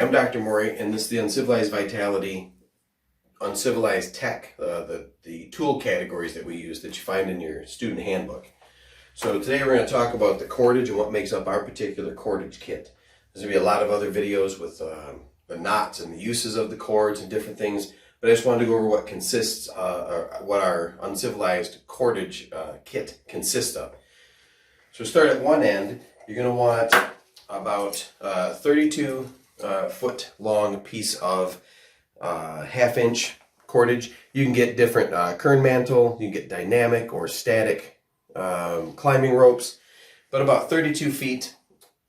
I'm Dr. Maury, and this is the Uncivilized Vitality, Uncivilized Tech, the tool categories that we use that you find in your student handbook. So today we're going to talk about the cordage and what makes up our particular cordage kit. There's going to be a lot of other videos with the knots and the uses of the cords and different things, but I just wanted to go over what consists, what our Uncivilized cordage kit consists of. So start at one end. You're going to want about 32 foot long piece of half-inch cordage. You can get different kern mantle, you can get dynamic or static climbing ropes, but about 32 feet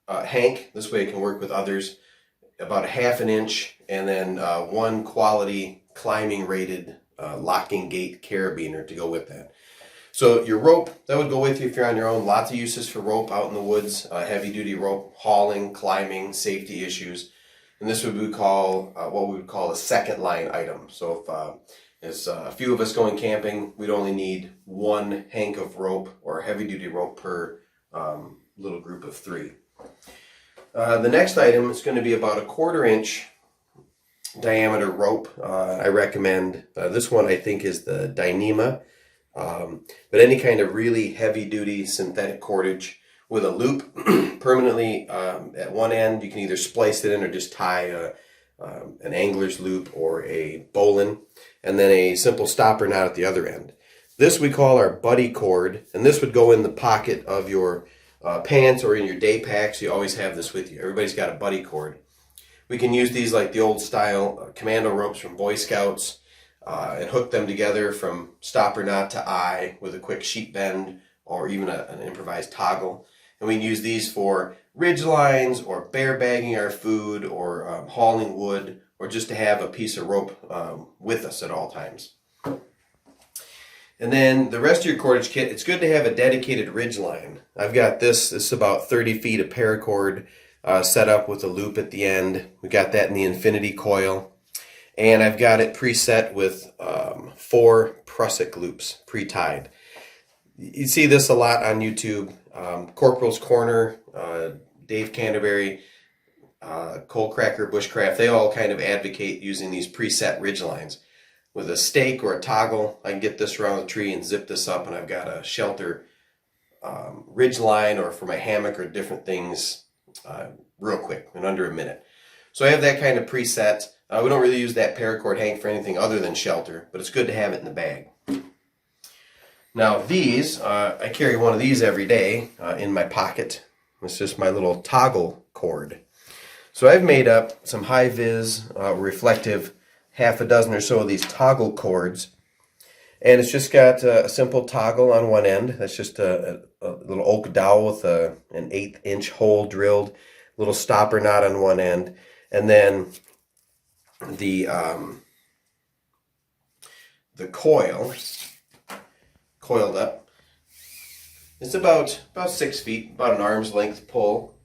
hank. This way it can work with others. About a half an inch, and then one quality climbing rated locking gate carabiner to go with that. So your rope, that would go with you if you're on your own. Lots of uses for rope out in the woods, heavy duty rope, hauling, climbing, safety issues. And this would be what we would call a second line item. So if there's a few of us going camping, we'd only need one hank of rope or heavy duty rope per little group of three. The next item is going to be about a 1/4 inch diameter rope. I recommend this one. I think is the Dyneema, but any kind of really heavy duty synthetic cordage with a loop permanently at one end. You can either splice it in or just tie an angler's loop or a bowline, and then a simple stopper knot at the other end. This we call our buddy cord, and this would go in the pocket of your pants or in your day packs. You always have this with you. Everybody's got a buddy cord. We can use these like the old style commando ropes from Boy Scouts and hook them together from stopper knot to eye with a quick sheet bend or even an improvised toggle. And we can use these for ridge lines or bear bagging our food or hauling wood, or just to have a piece of rope with us at all times. And then the rest of your cordage kit, it's good to have a dedicated ridge line. I've got this is about 30 feet of paracord set up with a loop at the end. We got that in the infinity coil. And I've got it preset with 4 prusik loops pre-tied. You see this a lot on YouTube. Corporal's Corner, Dave Canterbury, Coal Cracker, Bushcraft, they all kind of advocate using these preset ridge lines. With a stake or a toggle, I can get this around the tree and zip this up, and I've got a shelter ridge line or for my hammock or different things real quick, in under a minute. So I have that kind of preset. We don't really use that paracord hank for anything other than shelter, but it's good to have it in the bag. Now these, I carry one of these every day in my pocket. It's just my little toggle cord. So I've made up some high-vis, reflective, half a dozen or so of these toggle cords. And it's just got a simple toggle on one end. That's just a little oak dowel with an 1/8 inch hole drilled, little stopper knot on one end. And then the coil, coiled up. It's about 6 feet, about an arm's length pull.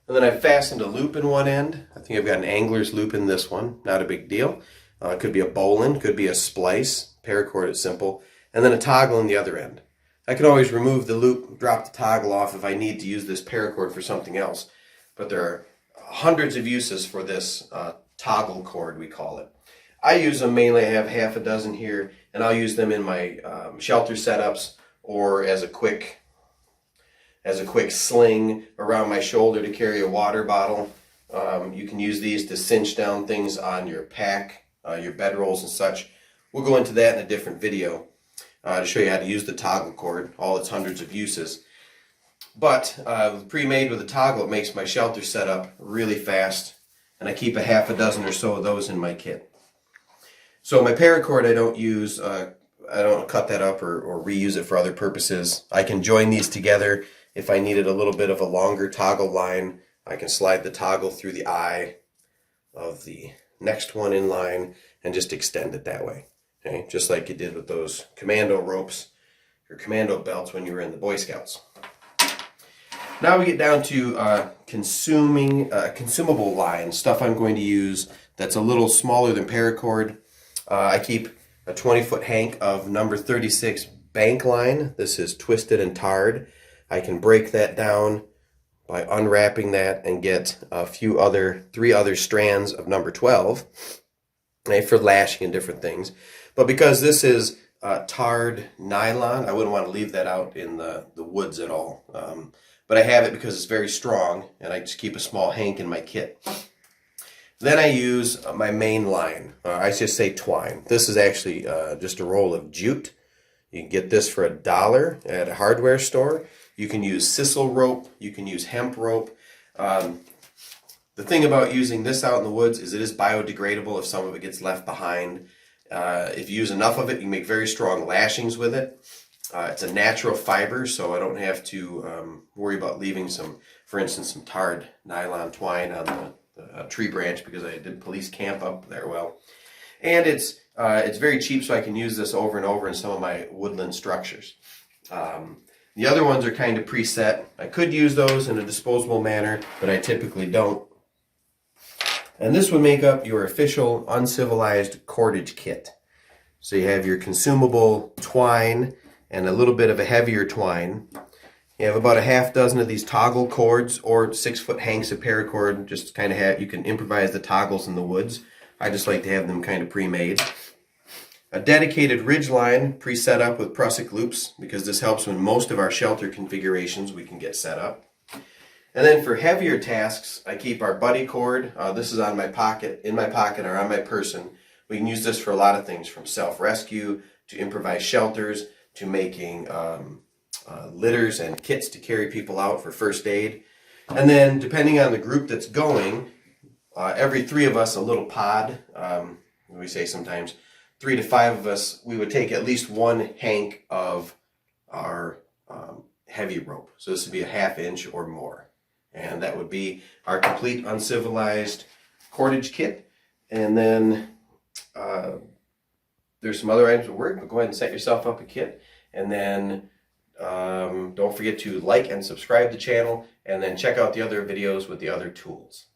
And then I've fastened a loop in one end. I think I've got an angler's loop in this one. Not a big deal. It could be a bowline, could be a splice. Paracord is simple. And then a toggle in the other end. I can always remove the loop, drop the toggle off if I need to use this paracord for something else. But there are hundreds of uses for this toggle cord, we call it. I use them mainly. I have half a dozen here, and I'll use them in my shelter setups or as a quick sling around my shoulder to carry a water bottle. You can use these to cinch down things on your pack, your bedrolls and such. We'll go into that in a different video to show you how to use the toggle cord, all its hundreds of uses. But pre-made with a toggle, it makes my shelter setup really fast, and I keep a half a dozen or so of those in my kit. So my paracord, I don't use, I don't cut that up or reuse it for other purposes. I can join these together. If I needed a little bit of a longer toggle line, I can slide the toggle through the eye of the next one in line and just extend it that way. Okay, just like you did with those commando ropes or commando belts when you were in the Boy Scouts. Now we get down to consumable line, stuff I'm going to use that's a little smaller than paracord. I keep a 20-foot hank of number 36 bank line. This is twisted and tarred. I can break that down by unwrapping that and get three other strands of number 12, right, for lashing and different things. But because this is tarred nylon, I wouldn't want to leave that out in the woods at all. But I have it because it's very strong, and I just keep a small hank in my kit. Then I use my main line. I just say twine. This is actually just a roll of jute. You can get this for $1 at a hardware store. You can use sisal rope. You can use hemp rope. The thing about using this out in the woods is it is biodegradable if some of it gets left behind. If you use enough of it, you can make very strong lashings with it. It's a natural fiber, so I don't have to worry about leaving for instance, some tarred nylon twine on the tree branch, because I did police camp up there. Well, and it's very cheap, so I can use this over and over in some of my woodland structures. The other ones are kind of preset. I could use those in a disposable manner, but I typically don't. And this would make up your official Uncivilized Cordage kit. So you have your consumable twine and a little bit of a heavier twine. You have about a half dozen of these toggle cords or 6-foot hanks of paracord. Just kind of you can improvise the toggles in the woods. I just like to have them kind of pre-made. A dedicated ridge line pre-set up with prusik loops, because this helps when most of our shelter configurations we can get set up. And then for heavier tasks, I keep our buddy cord. This is in my pocket or on my person. We can use this for a lot of things, from self-rescue to improvised shelters to making litters and kits to carry people out for first aid. And then depending on the group that's going, every 3 of us a little pod. We say sometimes 3 to 5 of us, we would take at least 1 hank of our heavy rope. So this would be a 1/2 inch or more. And that would be our complete Uncivilized Cordage kit. And then there's some other items at work, but go ahead and set yourself up a kit. And then don't forget to like and subscribe to the channel, and then check out the other videos with the other tools.